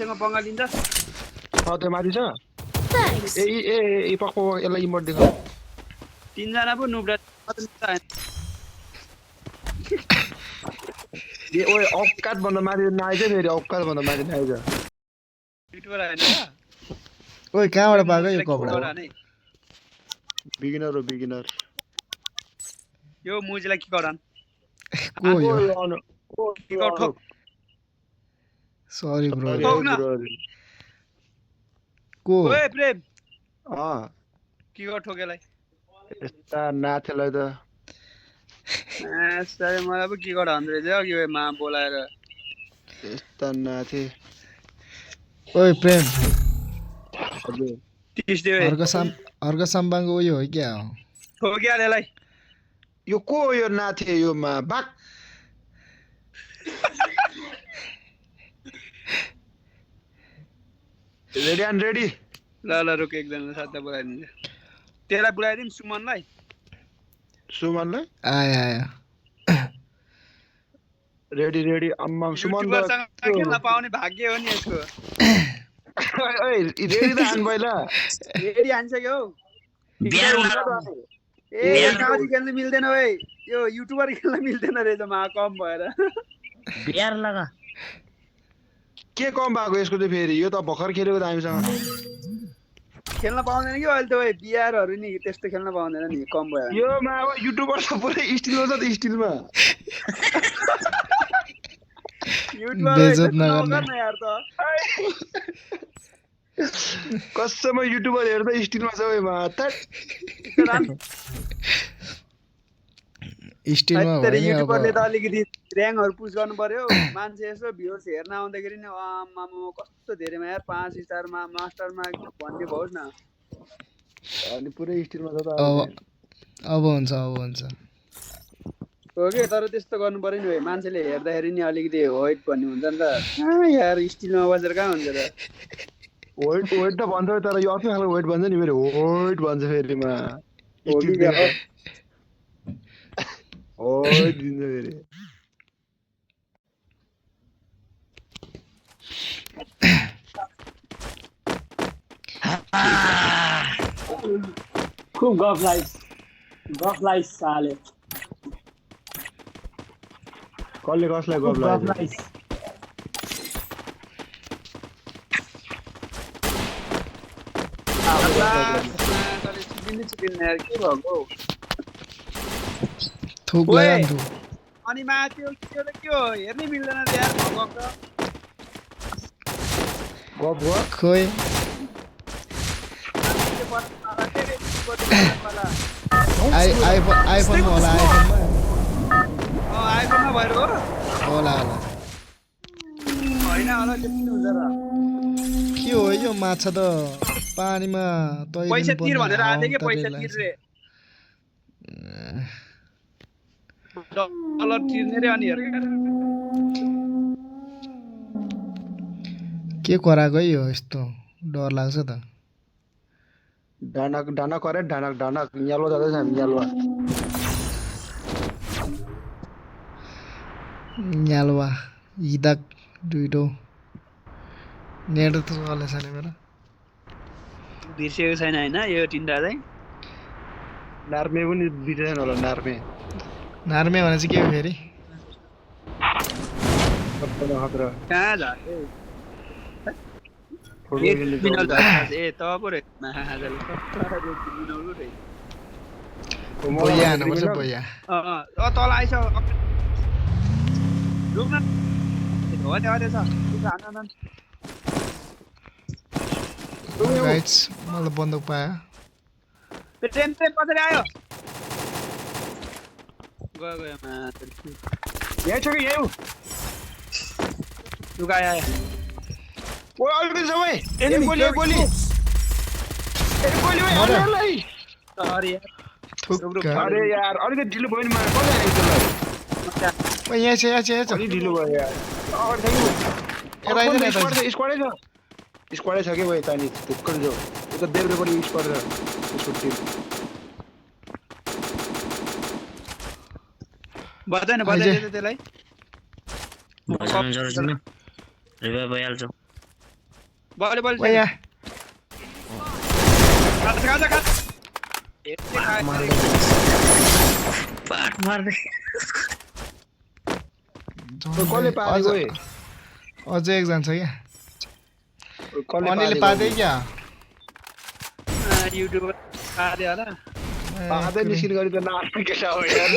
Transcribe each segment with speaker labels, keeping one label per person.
Speaker 1: सँग पंगा लिन्छ
Speaker 2: त्यो माथि छ
Speaker 3: Thanks.
Speaker 2: ए पक्को यसलाई इमोट देखाउ
Speaker 1: तीन जना पो नुब्रा
Speaker 2: ए ओए औकात भन्दा माथि नआइज फेरि औकात भन्दा माथि नआइज
Speaker 1: युट्युबर हैन र
Speaker 4: ओइ कहाँबाट पाएको यो कपडा
Speaker 2: बिगिनर
Speaker 1: यो मुजीलाई के गरान
Speaker 4: को यो
Speaker 1: के गर ठोक
Speaker 4: सरी ब्रो
Speaker 1: ठोक न
Speaker 4: को
Speaker 1: ओए प्रेम
Speaker 2: के
Speaker 1: गर ठोकेलाई
Speaker 2: यस्ता नाथेलाई त
Speaker 1: सरी मलाई पो के गर भन्दै रहेछ अघि मा बोलाएर
Speaker 2: यस्ता नाथे
Speaker 4: ओइ प्रेम
Speaker 1: तीस दे
Speaker 4: अर्को साम्बाङको उयो हो क्या हो
Speaker 1: ठोक्याल यसलाई
Speaker 2: यो को हो यो नाथे यो मा बाक रेडी एन्ड रेडी
Speaker 1: ल रुक एकजना साथै बोलाइदिन्छ त्यसलाई बोलाइदिम सुमनलाई
Speaker 4: आया
Speaker 2: रेडी अम्मा सुमन
Speaker 1: युट्युबरसँग खेल्न पाउने भाग्य हो नि यसको
Speaker 2: ओइ रेडी त हान पहिला
Speaker 1: रेडी हानिसक्यो हौ ए काजी खेल्न मिल्दैन ओइ यो युट्युबर खेल्न मिल्दैन रहेछ मा कम भएर
Speaker 5: बिहार लगा
Speaker 2: के कम भएको यसको चाहिँ फेरि यो त भर्खर खेलेको त हामीसँग
Speaker 1: खेल्न पाउँदैन कि अहिले त ओइ बिहारहरु नि त्यस्तो खेल्न पाउँदैन नि कम भयो
Speaker 2: यो मा अब युट्युबर त पुरै स्टिलमा छ त स्टिलमा
Speaker 4: बेइज्जत नगर्नु
Speaker 1: यार त
Speaker 2: कसैमा युट्युबर हेर्दा स्टिलमा छ ओइ मा
Speaker 4: स्टिलमा
Speaker 1: तर
Speaker 4: भने अब
Speaker 1: युट्युबरले त अलिकति र्याङ्कहरु पुश गर्नु पर्यो मान्छे यसो भ्युअर्स हेर्न आउँदाखेरि नि आमामा कस्तो धेरैमा यार 5 स्टारमा मास्टरमा भन्ने भओस् न
Speaker 2: अनि पुरै स्टिलमा छ त
Speaker 4: अब हुन्छ
Speaker 1: हो के तर त्यस्तो गर्नु पर्यो नि भाइ मान्छेले हेर्दाखेरि नि अलिकति होइट भन्ने हुन्छ नि त यार स्टिलमा बजेर कहाँ हुन्छ त
Speaker 2: वेट त भन्छ तर यो अर्कै खालको वेट भन्छ नि फेरि वेट भन्छ फेरि मा ओइ दिन्छ फेरि
Speaker 5: खूब गफ लाइस साले
Speaker 2: कसले कसलाई गफ लाइस
Speaker 4: थुक लाग्यो
Speaker 1: अनि माथि त्यो त के हो हेर्नै मिल्दैन यार
Speaker 2: गफ
Speaker 4: खोइ आइफोन होला
Speaker 1: आइफोनमा भएर हो
Speaker 4: होला
Speaker 1: होइन होला त्यति हुन्छ र
Speaker 4: के हो यो माछा त पानीमा
Speaker 1: पैसा तिर भनेर आथे के पैसा तिर रे डलर तिर्ने रे अनि हेर
Speaker 4: के कराएको यो यस्तो डर लाग्छ त
Speaker 2: डाना करे डानक यालो जाँदैछ हामी
Speaker 4: यालवा हिदाक दुइटो नेट त चलेछ नि मेरो
Speaker 1: बिर्सेको छैन हैन यो तिनटा चाहिँ
Speaker 2: नार्मे पनि बिर्सेन होला नार्मे
Speaker 4: भने चाहिँ के हो फेरि
Speaker 1: कहाँ झार्दै ए त पो रे महाजले
Speaker 4: बोया हान्नुपर्छ बोया
Speaker 1: तल आइस रुक्न हो त्यो छ
Speaker 4: गाइड्स मलाई बन्दुक पायो
Speaker 1: ट्रेन कसरी आयो गयो
Speaker 2: यहाँ छ कि यहाँ
Speaker 1: लुगा आयो
Speaker 2: ओ अलरेडी सबै एनिमी गोली
Speaker 1: सरी
Speaker 2: अरे यार अलिकति ढिलो भयो नि मलाई कसले हानेको त्यसलाई
Speaker 4: यहाँ छ
Speaker 2: अलि ढिलो भयो यार स्क्वाडै छ के भयो तानी ढुक्कै जाऊ यो त देब्रे पनि स्क्वाड छ यसको टिम
Speaker 1: बजाएन त्यसलाई
Speaker 5: बजाउनु जरुरी छैन रिभाइभ भइहाल्छ
Speaker 1: बल बल
Speaker 4: ओया
Speaker 1: खा
Speaker 5: मार्दै
Speaker 2: कसले पारेको ए
Speaker 4: अझै एकजना छ क्या
Speaker 2: कसले
Speaker 4: अनिलले पार्दै क्या
Speaker 1: युट्युब पार्दै होला
Speaker 2: पार्दै निस्किने गरी त नाच्ने केटा हो यार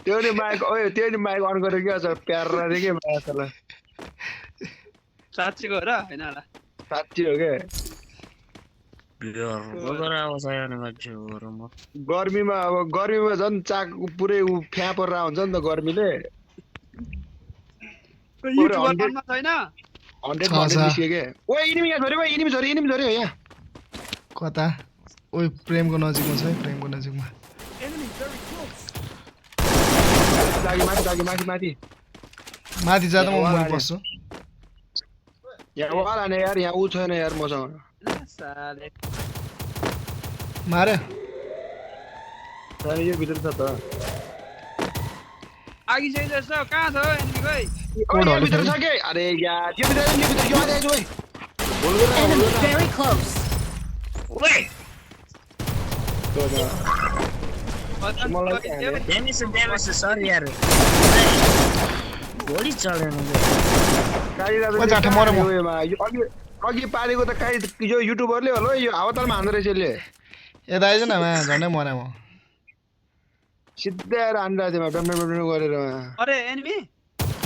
Speaker 2: त्यो नि माइक अन गरेर क्या छ प्यार रे के माछालाई
Speaker 1: साँच्चीको हो र हैन होला
Speaker 2: साँच्ची हो क्या गर्मीमा झन् चाक पुरै फ्या परेर हुन्छ नि त गर्मीले
Speaker 1: युट्युबरमा छैन
Speaker 2: 100 निस्क्यो के ओए इनिमी यहाँ झऱ्यो इनिमी झऱ्यो यहाँ
Speaker 4: कता ओइ प्रेमको नजिकमा छ है प्रेमको नजिकमा
Speaker 2: माथि
Speaker 4: माथि जाँदा म मुनि बस्छु
Speaker 2: यहाँ वाला यार यहाँ ऊ छैन यार मसँग
Speaker 1: साले
Speaker 4: मारे
Speaker 2: यो भित्र छ त
Speaker 1: आगी चाहिँ जस्तो कहाँ छ एनिमी भाइ
Speaker 2: यो भित्र छ के अरे यार यो भित्र यो आइज ओइ
Speaker 3: Enemy very close.
Speaker 5: ओए ड्यामेज सर यार गोली चलेन
Speaker 2: अघि पारेको त काहीँ यो युट्युबरले होला यो हावातालमा हान्दो रहेछ यसले
Speaker 4: यता आइज न झन्डै मरे म
Speaker 2: सिधै आएर हानिरहेको थियो ब्याम गरेर
Speaker 1: अरे एनिमी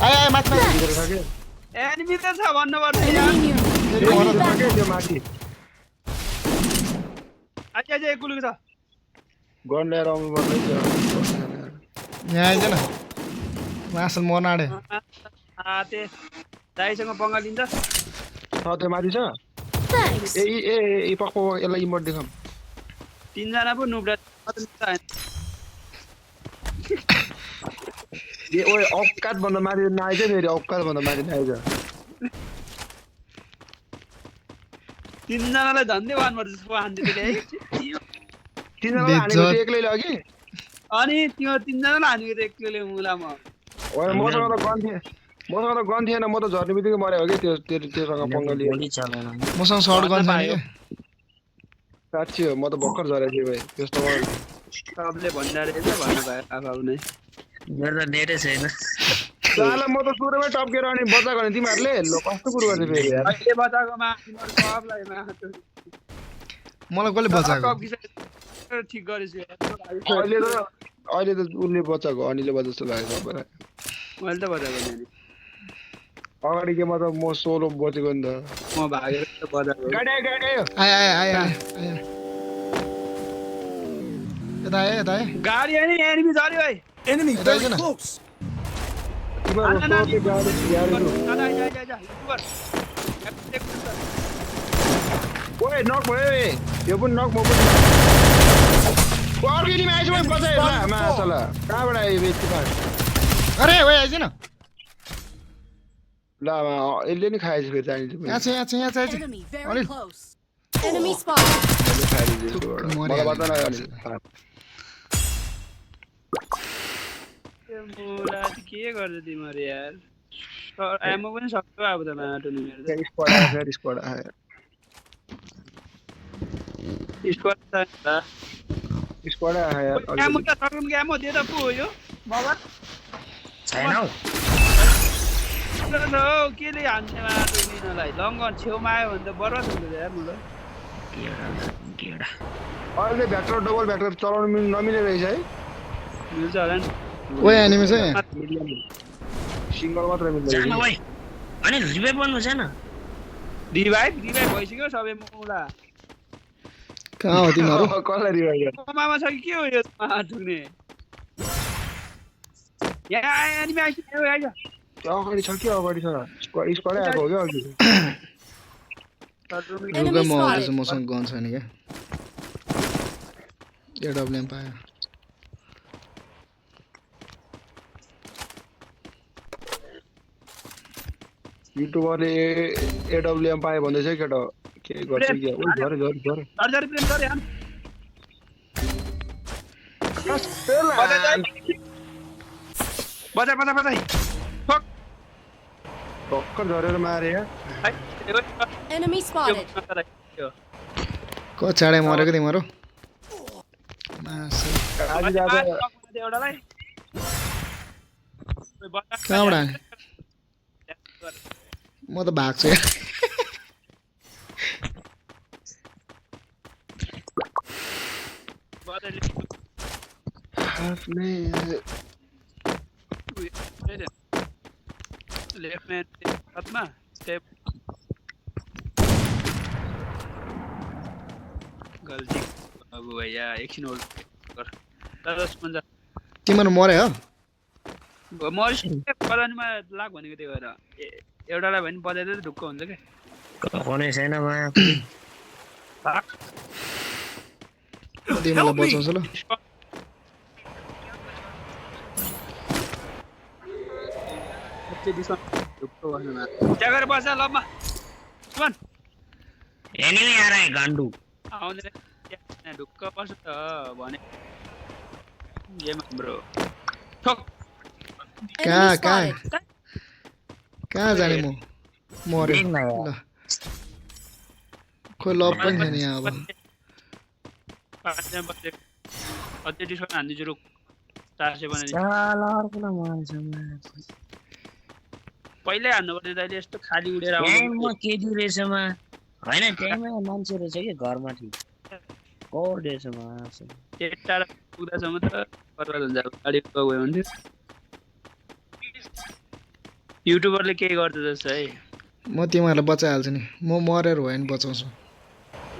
Speaker 4: आए माथि
Speaker 2: भित्र छ के
Speaker 1: एनिमी त छ भन्नु पर्छ यार
Speaker 3: Enemy near.
Speaker 2: त्यो माथि
Speaker 1: आइ आइ कुलुको छ
Speaker 2: गन ल्याएर आउनु पर्ने
Speaker 4: यहाँ आइज न मासल मर्न आडे
Speaker 1: आते दाइसँग पंगा लिन्छ
Speaker 2: त्यो माथि छ
Speaker 3: Thanks.
Speaker 2: ए पक्क यसलाई इमोट देखाम
Speaker 1: तीनजना पो नुब्रा
Speaker 2: ए ओए औकात भन्दा माथि नआइज फेरि औकात भन्दा माथि नआइज
Speaker 1: तीनजनालाई झन्डै वान पर्छ जस्तो हान्थ्यो त्यसले है
Speaker 2: तिनीहरूलाई हानेको थियो एक्लैले अघि
Speaker 1: अनि त्यो तीनजनालाई हानेको थियो एक्लैले मुलामा
Speaker 2: ओए मसँग त गन थिएन म त झर्ने बित्तिकै मरे हो कि त्योसँग पंगा लियो
Speaker 5: गोली चलेन
Speaker 4: मसँग सर्ट गन छैन के
Speaker 2: साँच्ची हो म त भर्खर झरेको थिएँ भाइ त्यस्तो
Speaker 1: सबले भण्डारे भन्नुभयो आफू नै
Speaker 5: मेरो त नेटै छैन
Speaker 2: साला म त सुरुमै टप्केर अनि बचाएको नि तिमीहरूले लो कस्तो कुरो गर्छ फेरि यार
Speaker 1: अहिले बचाएकोमा तिम्रो सबलाई माथि
Speaker 4: मलाई कसले बचाएको
Speaker 1: ठिक गरेछु
Speaker 2: अहिले त उसले बचाएको अनिले बचा जस्तो लाग्यो सबैलाई
Speaker 1: मैले त बचाएको नि
Speaker 2: अगाडि के म त म सोलो बचेको नि त
Speaker 1: म भागेर त बचाएको
Speaker 2: गाडी आयो
Speaker 4: आए यता आए
Speaker 1: गाडी हैन एनिमी झर्यो भाइ
Speaker 4: एनिमी very close
Speaker 2: तिमीहरूको सोलो गाडी यार ओए नक भयो ए यो पनि नक म पनि अर्को इनिमी आएछ मैले बचाएँ ल मासला कहाँबाट आयो व्यक्ति पास
Speaker 4: अरे ओए आइज न
Speaker 2: ल यसले नि खाएछ फेरि चाहिन्छ
Speaker 4: यहाँ छ
Speaker 3: Enemy very close. Enemy spotted.
Speaker 2: मलाई बता न
Speaker 1: मुला के गर्छ तिमीहरु यार एमो पनि सक्यो अब त माटो नि मेरो
Speaker 2: स्क्वाड आयो स्क्वाड आयो स्क्वाड आयो यार
Speaker 1: एमो त सक्नु के एमो दे त पो हो यो बाबा
Speaker 5: छैन हौ
Speaker 1: न केले हान्ने माटो निनलाई लङ्गन छेउमा आयो भने त बर्बाद हुन्छ यार मलाई
Speaker 5: गेडा
Speaker 2: अहिले भ्याक्टर डबल भ्याक्टर चलाउनु नमिले रहेछ है
Speaker 1: मिल्छ होला नि
Speaker 4: ओए एनिमी छ यहाँ
Speaker 2: सिंगल मात्र मिल्छ
Speaker 5: जान भाइ अनि रिभाइभ गर्नु छैन
Speaker 1: रिभाइभ भइसक्यो सबै मुला
Speaker 4: कहाँ हो तिमीहरु
Speaker 2: कसलाई रिभाइभ
Speaker 1: मामा छ कि के हो यो ठुक्ने यहाँ एनिमी आइसक्यो आइज
Speaker 2: अगाडि छ कि अगाडि छ स्क्वाडै आएको हो क्या अघि
Speaker 4: रुकै म आउँदैछु मसँग गन छैन क्या एडब्ल्युएम पायो
Speaker 2: युट्युबरले एडब्ल्युएम पाए भन्दैछ केटा के गर्छ के ओ झरे
Speaker 1: प्रेम गरे बजा बजा बजा फक
Speaker 2: टक्कर झरेर मारे यार
Speaker 1: है
Speaker 3: Enemy spotted.
Speaker 4: को चाँडै मरेको तिम्रो मासु
Speaker 2: आज ज्यादा
Speaker 1: एउटालाई
Speaker 4: कहाँबाट आयो? म त भाग्छु यार
Speaker 2: आफ्नै
Speaker 1: लेफ्ट में हातमा स्टेप गल्ती अब भैया एकछिन होल्ड गर 10 15
Speaker 4: तिम्रो मरे हो
Speaker 1: मरिस पलानीमा लाग भनेको त्यही भएर एउटालाई भने बजाइदिए त ढुक्क हुन्छ के
Speaker 5: कुनै छैन माया
Speaker 4: तिमीलाई बचाउँछु ल
Speaker 1: त्यहाँ गएर बस्छ लबमा सुमन
Speaker 5: एनिमी आ रहा है गांडू
Speaker 1: आउँदैन त्यहाँ ढुक्क बस्छ त भने गेम ब्रो ठोक
Speaker 3: Enemy
Speaker 4: कहाँ
Speaker 3: spotted.
Speaker 4: कहाँ जाने म मर्यो
Speaker 5: देख्न यार।
Speaker 4: ल खोइ लभ पनि छैन यहाँ अब
Speaker 1: पाँचजना बस्दै अझै डिस्काउन्ट हान्दिन्छु रुक 400 बनाइदिन्छु
Speaker 5: साला अर्कोलाई मार्छ
Speaker 1: पहिल्यै हान्नु पर्ने त अहिले यस्तो खाली उडेर
Speaker 5: म
Speaker 1: आउँछ
Speaker 5: केटी रहेछमा हैन त्यहीमा मान्छे रहेछ कि घरमा थियो कोड रहेछमा
Speaker 1: त्यति टाढा पुग्दासम्म त बर्बाद हुन्छ अब गाडी गयो भने युट्युबरले के गर्छ जस्तो है
Speaker 4: म तिमीहरूलाई बचाइहाल्छु नि म मरेर भयो भने बचाउँछु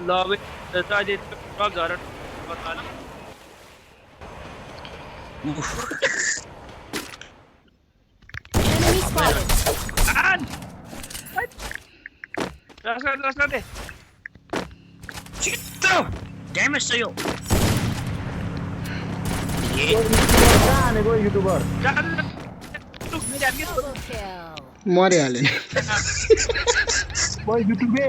Speaker 1: ल अब अहिले ट्रक झरेर बर्बाद
Speaker 3: Enemy spotted.
Speaker 1: आन रस दे
Speaker 5: छिटो ड्यामेज छ यो
Speaker 2: कहाँ हानेको युट्युबर
Speaker 3: Double kill.
Speaker 4: मरिहाल्यो नि
Speaker 2: म युट्युबे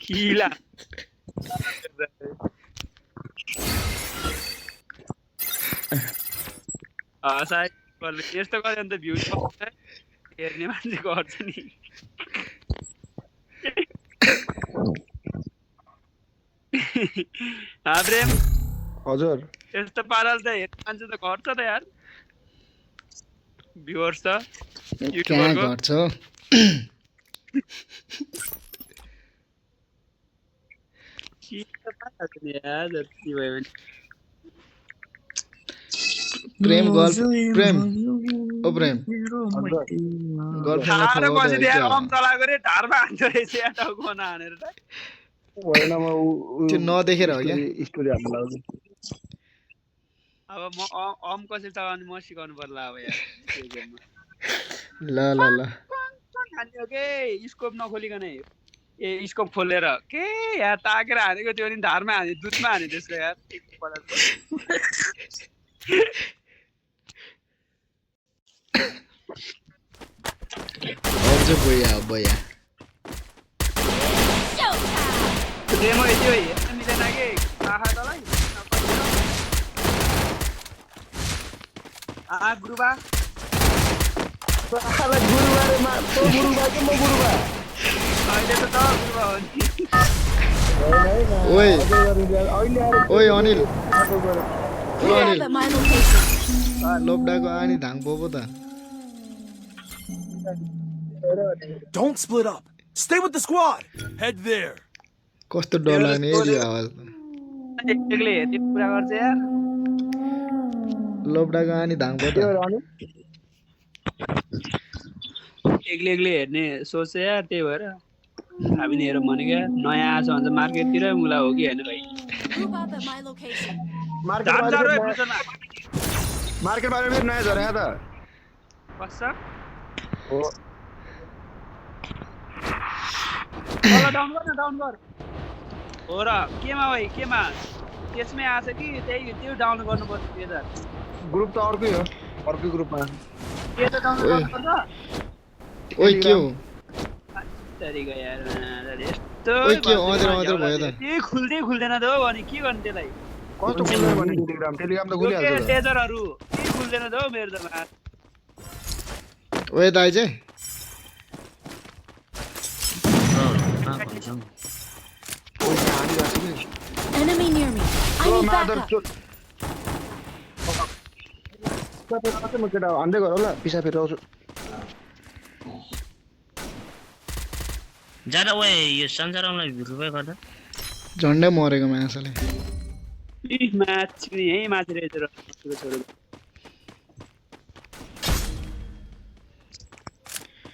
Speaker 1: किला सायद यस्तो गऱ्यो भने त भ्यू हेर्ने मान्छे गर्छ नि प्रेम
Speaker 2: हजुर
Speaker 1: यस्तो पाराले त हेर्ने मान्छे त गर्छ त यार भ्युअर्स त
Speaker 4: कहाँ
Speaker 1: युट्युबरको
Speaker 4: गर्छ
Speaker 1: यार जति भयो भने
Speaker 4: प्रेम प्रेम ओ प्रेम गर्लफ्रेन्डलाई
Speaker 1: ढाडो
Speaker 4: खबर
Speaker 1: बसिदिए
Speaker 4: दियो
Speaker 1: अम चलाएको रे ढाडमा हान्छ रहेछ या टाउको नहानेर त
Speaker 2: होइन म
Speaker 4: त्यो नदेखेर हो क्या
Speaker 2: स्टोरी हाल्नु लाग्यो
Speaker 1: अब म अम कसरी चलाउने म सिकाउनु पर्ला अब यार त्यो गेममा
Speaker 4: ल ल ल
Speaker 1: हान्यो के स्कोप नखोलिकन ए स्कोप खोलेर के यार ताकेर हानेको त्यो नि धारमा हाने दुधमा हाने त्यसको यार
Speaker 4: अब चाहिँ बोया बोया
Speaker 1: डेमो यति हो हेर्न मिलेन कि आहा तँलाई गुरुबा अहिले त गुरुबा हो नि
Speaker 4: ओए ओए अनिल ओ
Speaker 3: Pull
Speaker 4: Anil
Speaker 3: up at my location.
Speaker 4: लोब्डाको आनी धाङ पोपो त
Speaker 6: Don't split up. Stay with the squad. Head there.
Speaker 4: कस्तो डर लाग्ने एरिया आवाज त
Speaker 1: एक्लै हेर्ने कुरा गर्छ यार
Speaker 4: लोब्डाको आनी धाङ पो त
Speaker 1: एक्लै हेर्ने सोच यार त्यही भएर हामी नि हेरौँ भनेको यार नयाँ आछ भन्छ मार्केटतिर मुला हो कि होइन भाइ
Speaker 3: Group up at my location.
Speaker 2: Market बारे में नयाँ झरे त
Speaker 1: बस्छ
Speaker 2: हो
Speaker 1: डाउन गर न डाउन गर हो र केमा भाइ केमा त्यसमै आछ कि त्यही त्यो डाउन गर्नुपर्छ त्यो त
Speaker 2: ग्रुप त अर्कै हो अर्कै ग्रुपमा
Speaker 1: त्यो त डाउन गर्नुपर्छ
Speaker 4: ओइ के हो
Speaker 1: तरिका यार यस्तो
Speaker 4: ओइ के अँधेर भयो त
Speaker 1: के खुल्दैन त हो अनि के गर्ने त्यसलाई
Speaker 2: कस्तो खुल्दैन भने टेलिग्राम त खुलिहाल्छ त
Speaker 1: टेजरहरू के खुल्दैन त हो मेरो त मा
Speaker 4: ओए दाइ चाहिँ
Speaker 3: Enemy near me. I
Speaker 2: oh
Speaker 3: need
Speaker 2: मादर
Speaker 3: backup.
Speaker 2: चोट म केटा हान्दै गर होला पिसा फेरि आउँछु
Speaker 5: ज्यादा ओए यो संसारलाई रुपै गर्दा
Speaker 4: झन्डै मरेको माछाले
Speaker 1: माछी यही माछी रहेछ र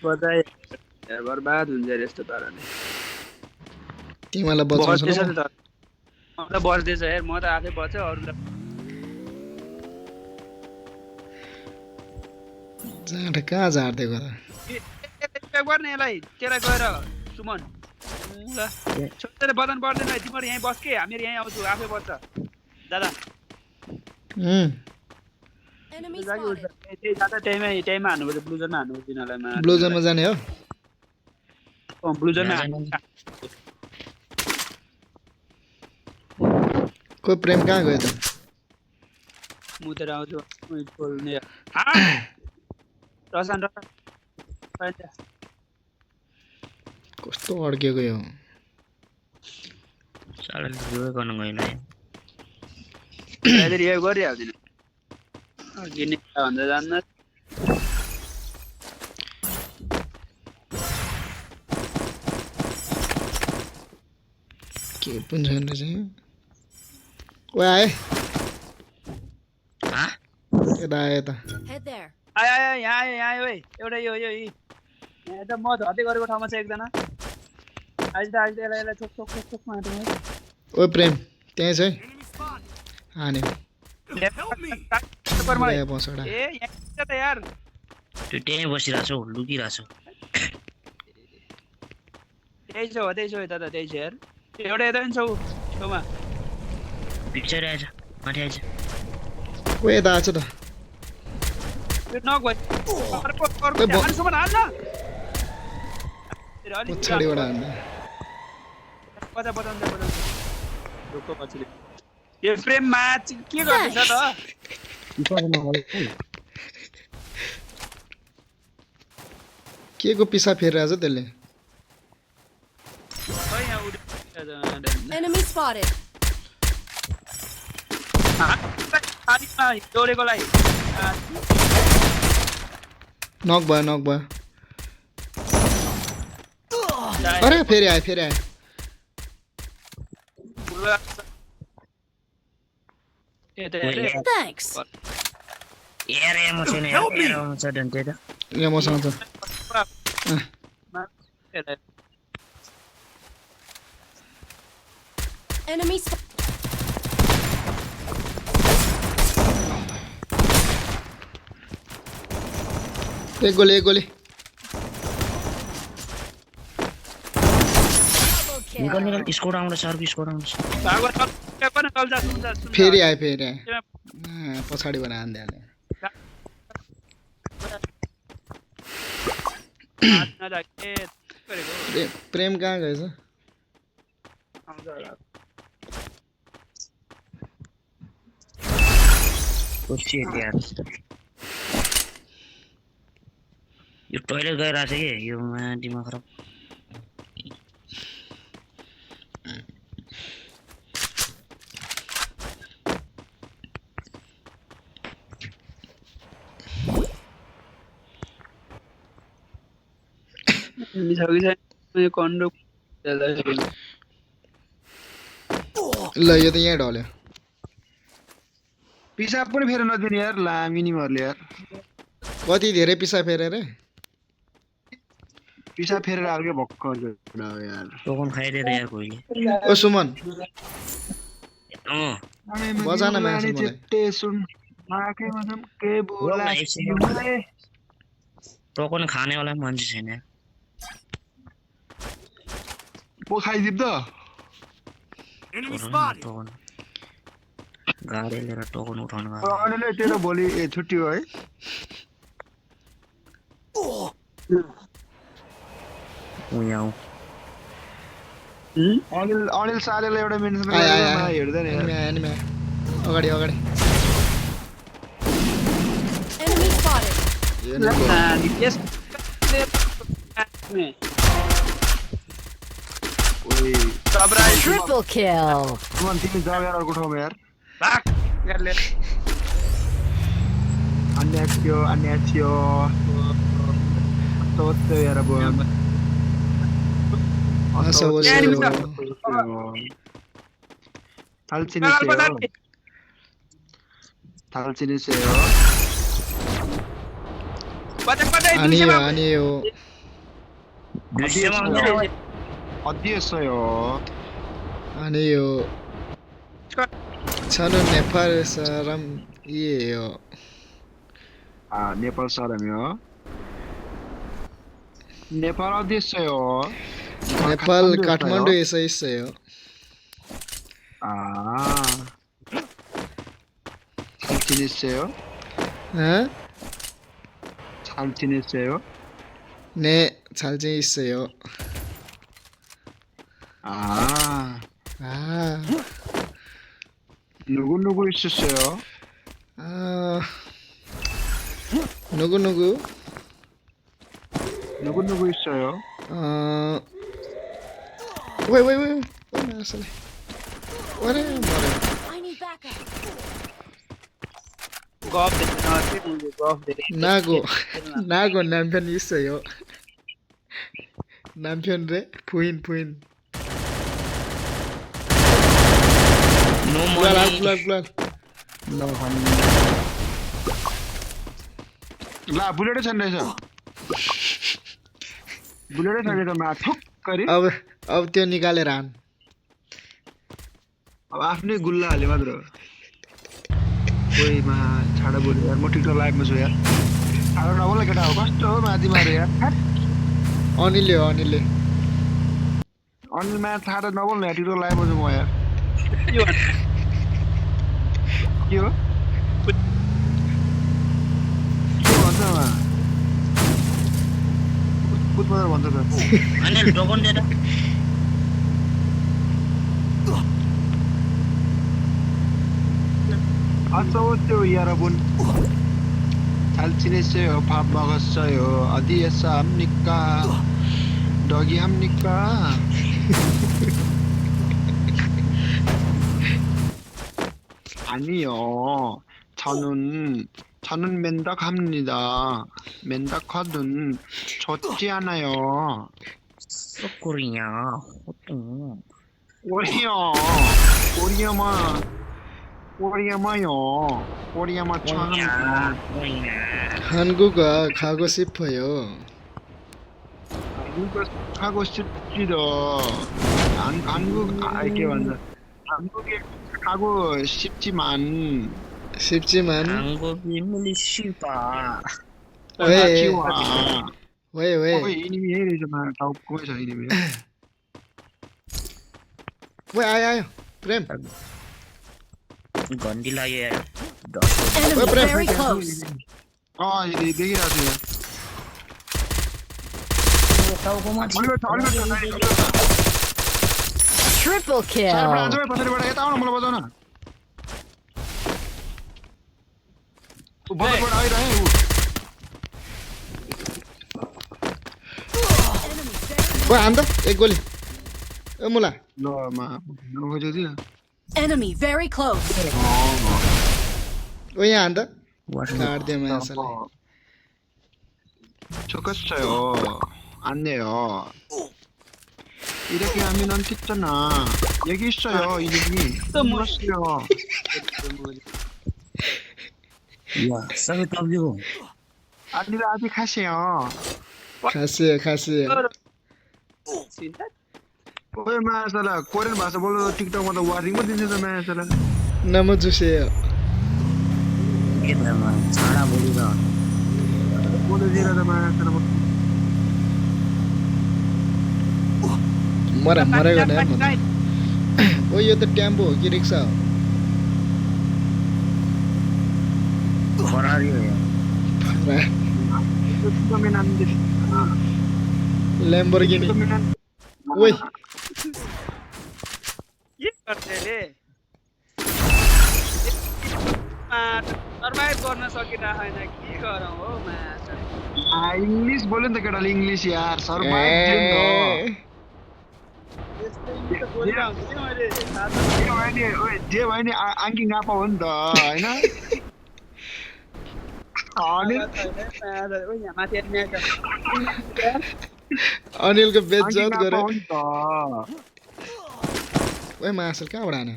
Speaker 1: बधाई बर्बाद हुन्छ यस्तो पाराले
Speaker 4: तिमीलाई बचाउँछ
Speaker 1: बस्दैछ
Speaker 4: ल
Speaker 1: त मलाई बस्दैछ हेर म त आफै बच्छ अरूलाई
Speaker 4: जाँड कहाँ झार्दै गर
Speaker 1: गर्ने यसलाई त्यसलाई गएर सुमन ल छोडेर बदन पर्दैन तिमीहरू यहीँ बस के हामीहरू यहीँ आउँछु आफै बस्छ दादा
Speaker 3: Enemy
Speaker 1: जागी
Speaker 3: spotted.
Speaker 1: हुन्छ त्यही दादा त्यहीमा हान्नुपर्छ ब्लुजनमा हान्नुपर्छ तिनीहरूलाई
Speaker 4: ब्लुजरमा जाने हो
Speaker 1: ब्लुजनमा
Speaker 4: कोही प्रेम कहाँ गयो त
Speaker 1: मुतेर आउँछु बोल्ने रसन
Speaker 4: कस्तो अड्केको यो
Speaker 5: साले रुपै गर्न गएन
Speaker 1: यो गरिहाल्दिनँ गिर्ने भन्दा जान्न
Speaker 4: के पनि छैन रहेछ ओ आए यता आए यता
Speaker 3: Head there.
Speaker 1: आयो यहाँ आयो ओइ एउटा यो यहाँ त म धर्दै गरेको ठाउँमा छ एकजना आज त यसलाई छोक मार्नु
Speaker 4: ओ प्रेम त्यहीँ छ है हाने ल्याए बसडा
Speaker 1: ए यहाँ त यार
Speaker 5: त्यो त्यहीँ बसिरहेको छ लुकिरहेको छ
Speaker 1: त्यही छ हो दादा त्यही छ यार एउटा यता पनि छौ छेउमा
Speaker 5: पिक्चर आएछ माथि आएछ
Speaker 4: ओ यता आएको छ त
Speaker 1: यो नक भयो अर्को सुमन हाल न
Speaker 4: पछाडिबाट हान्दा
Speaker 1: बजाउनु ढुक्क पछिले यो फ्रेममा के गर्दैछ त
Speaker 4: के को पिसा फेरिरहेछ त्यसले
Speaker 1: खै यहाँ उड्यो
Speaker 3: Enemy spotted.
Speaker 1: दौडेकोलाई
Speaker 4: नक भयो अरे फेरि आए
Speaker 3: Thanks.
Speaker 5: एरियामा छैन एरियामा छ त्यही त
Speaker 4: यहाँ मसँग छ
Speaker 3: Enemy spotted.
Speaker 4: एक गोली
Speaker 3: Double
Speaker 5: निकल
Speaker 3: kill.
Speaker 5: निकल स्कोर आउँदैछ अर्को स्कोर आउँदैछ
Speaker 4: फेरि आए पछाडिबाट हान्दै हाले प्रेम कहाँ गएछ
Speaker 5: यो टोइलेट गइरहेको छ कि यो दिमाग खराब
Speaker 4: ल यो त यहाँ ढल्यो
Speaker 2: पिसाब पनि फेरि नदिने यार लामिनीहरूले यार
Speaker 4: कति धेरै पिसा फेरे रे
Speaker 2: पिसाब फेरेर अर्कै भक्कर यार
Speaker 5: टोकन खाइदिएर यार कोहीले
Speaker 4: ओ सुमन
Speaker 5: अँ
Speaker 4: बजान मासु मलाई
Speaker 2: चिट्टे सुन आँखैमा छन् के बोला
Speaker 5: टोकन खानेवाला मान्छे छैन
Speaker 2: पो खाइदिप त
Speaker 6: Enemy spotted.
Speaker 5: टोकन गाडी लिएर टोकन उठाउनु
Speaker 2: अनिले तेरो भोलि छुट्टी हो है
Speaker 5: उयाउ
Speaker 2: अनिल सालेलाई एउटा मेन्सन
Speaker 4: आयो
Speaker 2: गरेर
Speaker 4: आयो
Speaker 2: मलाई हेर्दैन यार।
Speaker 4: एनिमी अगाडि अगाडि
Speaker 3: Enemy spotted.
Speaker 4: यो नि गो।
Speaker 2: ओइ
Speaker 3: Triple kill.
Speaker 2: सुमन तिमी जाऊ यार अर्को ठाउँमा यार। अन्य थियो तो यार अब
Speaker 4: असो
Speaker 2: थाल्चिने से हो
Speaker 4: अनि यो
Speaker 2: अध्यक्षयो
Speaker 4: अनि यो छनु नेपाल सरम यो
Speaker 2: नेपाल सरम हो नेपाल अध्यक्षयो
Speaker 4: नेपाल काठमाडौँ यसै हो
Speaker 2: छाल्चिनेसेयो छाल्चिनेसेयो
Speaker 4: ने छाल्चे इसै हो
Speaker 2: 누구 있었어요?
Speaker 4: 누구
Speaker 2: 누구 있어요?
Speaker 4: 왜 나왔어래 뭐래
Speaker 3: I need backup.
Speaker 4: 나고 남편 있어요 남편래 부인
Speaker 5: no
Speaker 4: 블랄
Speaker 5: no honey
Speaker 2: ला बुलेटै छैन रहेछ बुलेटै छैन त मा ठोक गरी
Speaker 4: अब त्यो निकालेर हान
Speaker 2: अब आफ्नै गुल्ला हाले मात्र ओइ मा छाडा बोल्यो यार म टिकटक लाइभमा छु यार छाडा नबोल केटा हो कस्तो हो माथि मारे यार
Speaker 4: अनिलले
Speaker 2: अनि मा छाडा नबोल न टिकटक लाइभमा छु म यार के हो भन्छ मा कुद मात्र भन्छ त
Speaker 5: अनिल ड्रगन दे
Speaker 2: 어쩌죠 여러분 잘 지냈어요 밥 먹었어요 어디에서 합니까 여기 합니까 아니요 저는 맨덕합니다 맨덕하든 좋지 않아요
Speaker 5: 코리아
Speaker 2: 오리야마 참
Speaker 4: 한국 가고 싶어요
Speaker 2: 한국 가고 싶지도 한국 이게 완전 한국에 가고 싶지만
Speaker 5: 한국이 밀리 싶어
Speaker 4: 왜
Speaker 2: 이님이 해리지만 다 없고서 이님이
Speaker 4: 왜 아요 프렘
Speaker 5: गन्दी लाग्यो यार
Speaker 3: Enemy very close.
Speaker 2: 이게 내기라서요
Speaker 5: टाउकोमा
Speaker 3: Triple kill.
Speaker 2: पछाडिबाट यता आउन मलाई बजाउन बजारबाट आइरहे
Speaker 4: 왜 안다? एक गोली ए मुला
Speaker 2: ल मा खोजेको थियो
Speaker 3: Enemy very close.
Speaker 4: ओ यहाँ 안다? काट्दै माछाले
Speaker 2: 좋겠어요 안내요 이렇게 하면 안 됐잖아 여기 있어요 이름이 물었어요
Speaker 5: 야 सबै तब्लियो
Speaker 2: 아니라 아직 하세요
Speaker 4: खासिए
Speaker 2: ओए मायासाला कोरियन भाषा बोल्नु टिकटकमा त वार्निङ पो दिन्छ त मायासाला
Speaker 4: नम जुसेयो
Speaker 5: के त छाडा बोलिरा
Speaker 2: बोलेर त मायासाला
Speaker 4: मरेको नि यार ओ यो त टेम्पो हो कि रिक्सा हो
Speaker 5: फरारी हो यार
Speaker 4: ल्याम्बोर्गिनी ओइ
Speaker 1: के गर्छले सर्भाइभ गर्न सकिरहेन के गरौँ हो माछा
Speaker 2: इंग्लिश बोल्यो नि त केटाले इंग्लिश यार
Speaker 4: ए,
Speaker 2: सर्भाइभ
Speaker 1: यस्तै त बोलिरहेको थिएँ मैले थाहा छ।
Speaker 2: जे भयो नि आङ्की गापा हो नि त हैन अनिल
Speaker 1: ओ यहाँ माथि हेर्ने आएछ।
Speaker 4: अनिलको
Speaker 2: आङ्की
Speaker 4: बेइज्जत
Speaker 2: गापा
Speaker 4: गरे
Speaker 2: हो नि त
Speaker 4: ओइ मासल कहाँबाट हाने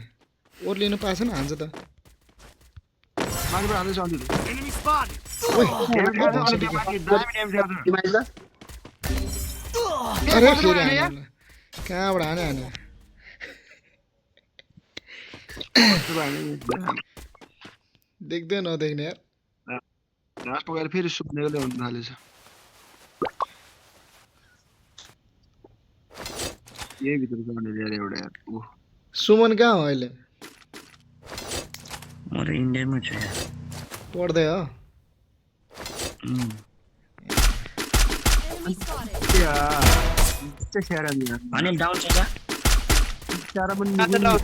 Speaker 4: ओर्लिनु पाएछ नि हान्छ त
Speaker 2: माथिबाट हान्दैछ अनिल
Speaker 6: Enemy spotted.
Speaker 4: ओइ
Speaker 1: तिमीलाई ल
Speaker 4: अरे फेरि हाने कहाँबाट हाने हाने देख्दै नदेख्ने यार
Speaker 2: घाँस पकाएर फेरि सुत्नेले हुन थालेछ यही भित्र छ अनिल यार एउटा यार ओह
Speaker 4: सुमन कहाँ हो अहिले
Speaker 5: म त इन्डियामै छु यार
Speaker 4: पढ्दै हो
Speaker 3: Enemy spotted.
Speaker 5: अनिल डाउन छ क्या
Speaker 1: काँचा डाउन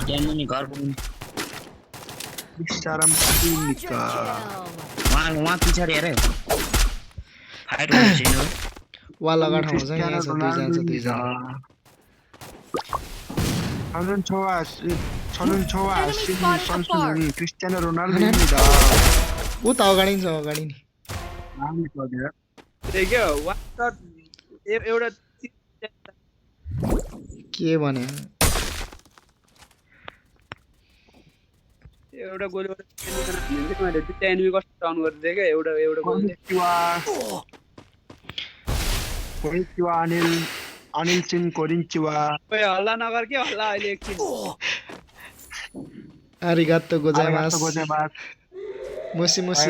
Speaker 5: त्यहाँ मुनि घर पुग्नु
Speaker 3: Quadra kill.
Speaker 5: वहाँ पछाडि हेर फाइट हुने छैन हो
Speaker 4: वा लगा ठाउँ छ यहाँ छ दुईजना
Speaker 2: क्रिस्टियानो रोनाल्डो
Speaker 4: ऊ त अगाडि नि छ अगाडि नि
Speaker 1: देख्यो वान शट एउटा
Speaker 4: के भने
Speaker 1: एउटा गोलीबाट मैले दुईटा एनिमी कस्तो डाउन गरिदिएँ क्या एउटा गोली
Speaker 2: अनिल सिंह कोरिन्चिवा
Speaker 1: खोइ हल्ला नगर के हल्ला अहिले एकछिन
Speaker 4: आरिगातो गोजाइमास मुसी मुसी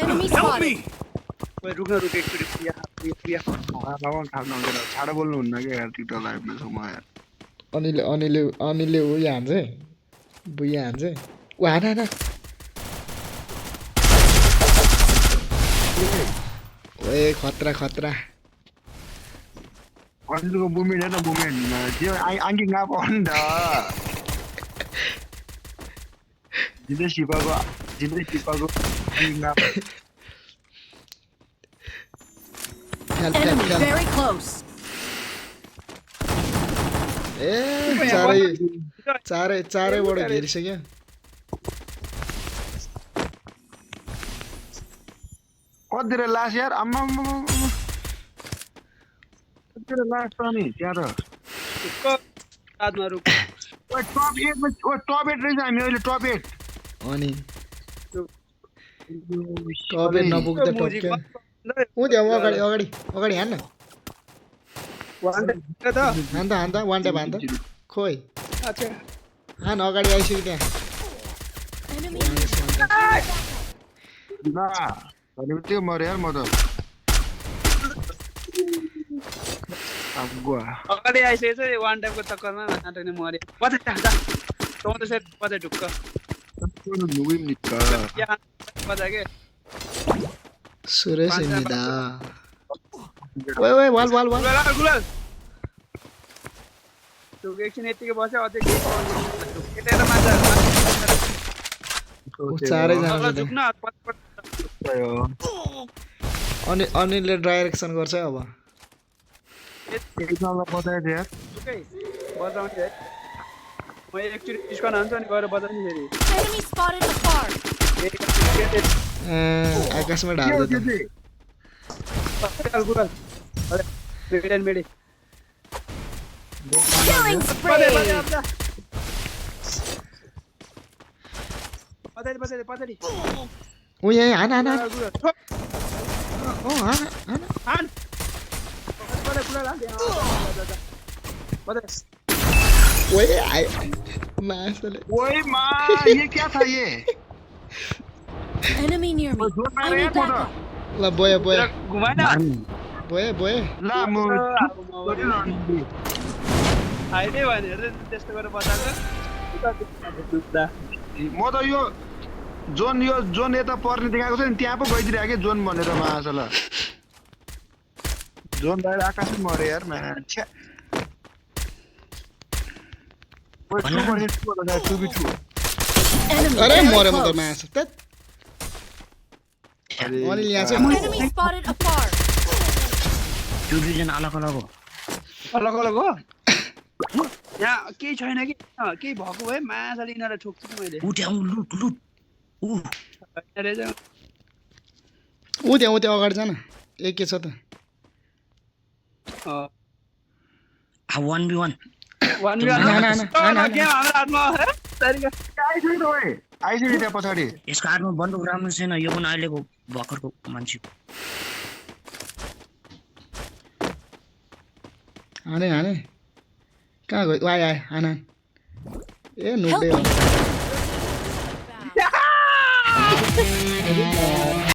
Speaker 3: Enemy
Speaker 6: Help
Speaker 3: spotted.
Speaker 6: me.
Speaker 1: खोइ रुक्न एकचोटि प्रिया
Speaker 2: छाडा बोल्नु हुन्न क्या यार टिकटक लाइभमा छु म यार
Speaker 4: अनिलले उयो हान्छ है बुया हान्छ है ऊ हान हान ओए खतरा खतरा
Speaker 2: अनिलको बुमेन हेर्न बुमेन त्यो आङ्की गापा हो नि त जिन्दै सिपाको आङ्की गापा
Speaker 4: फ्याल फ्याल
Speaker 3: Enemy
Speaker 4: फ्याल
Speaker 3: very close.
Speaker 4: ए चारैबाट घेरिसक्यो
Speaker 2: कतितिर लास यार आम्मा कतितिर लास त नि त्यहाँ त
Speaker 1: साथमा रुक
Speaker 2: टप 8 रहेछ हामी अहिले टप 8
Speaker 4: अनि टपे नपुग्दा टप्क्यो ऊ त्यहाँ अगाडि अगाडि अगाडि हान्न
Speaker 1: वान त
Speaker 4: हान्दा वान ट्याप हान्दा खोइ
Speaker 1: अच्छा
Speaker 4: हान अगाडि आइसक्यो त्यहाँ
Speaker 3: Enemy
Speaker 2: ना भनेपछि मरे यार म त अगुवा
Speaker 1: अगाडि आइसकेछ वान टाइपको चक्करमा नाटकले मऱ्यो पछि जा तँ त सेट पछि ढुक्क
Speaker 2: नुगुम निक्का
Speaker 1: पछि के
Speaker 4: सुरेश इन्दिदा ओए ओए वाल वाल वाल
Speaker 1: गुलाल त्यो एकछिन यतिकै बस्यो अझै केटेर मान्छे
Speaker 4: चारैजना छ
Speaker 1: झुक्न
Speaker 4: अनि अनिलले डाइरेक्सन गर्छ है अब
Speaker 2: एकजना बताए थियो यार
Speaker 1: बजाउने है म एकचोटि डिस्काउन्ट हान्छ अनि गएर बजाउने फेरि
Speaker 3: Enemy spotted afar.
Speaker 4: आकाशमा ढाल्दै त
Speaker 1: गुलाल मेडन मेडी
Speaker 3: Killing spree.
Speaker 1: पछाडि
Speaker 4: ऊ यहाँ हान हान हान
Speaker 1: गुलाल
Speaker 4: ओ हान हान
Speaker 1: हान गुलाल हान
Speaker 4: ओए आए मासले
Speaker 2: ओए मां ये क्या था ये
Speaker 3: Enemy near me.
Speaker 2: जोर
Speaker 3: I
Speaker 2: मारे
Speaker 3: need
Speaker 2: यार फोटो
Speaker 3: backup.
Speaker 4: ल बोए बोए
Speaker 1: घुमाएन
Speaker 4: बोए बोए
Speaker 2: ला म
Speaker 1: हाइडे भने त्यस्तो गरेर बजाएको
Speaker 2: म त यो जोन यो जोन यता पर्ने देखाएको छ नि त्यहाँ पो गइदिरहेको के जोन भनेर माछला जोन बाहिर आकाशै मरे यार मान्छे ओइ टु पर्ने टु होला 2v2
Speaker 4: अरे मरे म त मास त अनि यहाँ चाहिँ
Speaker 3: Enemy spotted afar.
Speaker 5: त्यो दुईजना अलग अलग हो
Speaker 1: अलग अलग हो यहाँ केही छैन कि केही भएको भए माछाले यिनीहरूलाई ठोक्छु कि मैले
Speaker 5: उठ्याउ लुट लुट ऊ
Speaker 1: रहेछ
Speaker 4: ऊ त्यहाँ अगाडि जान एक के छ त
Speaker 5: 1v1
Speaker 2: आइसक्यो त्यहाँ पछाडि
Speaker 5: यसको हातमा बन्दुक राम्रो छैन यो पनि अहिलेको भर्खरको मान्छेको
Speaker 4: हाने कहाँ गयो आए हान ए नुबे हो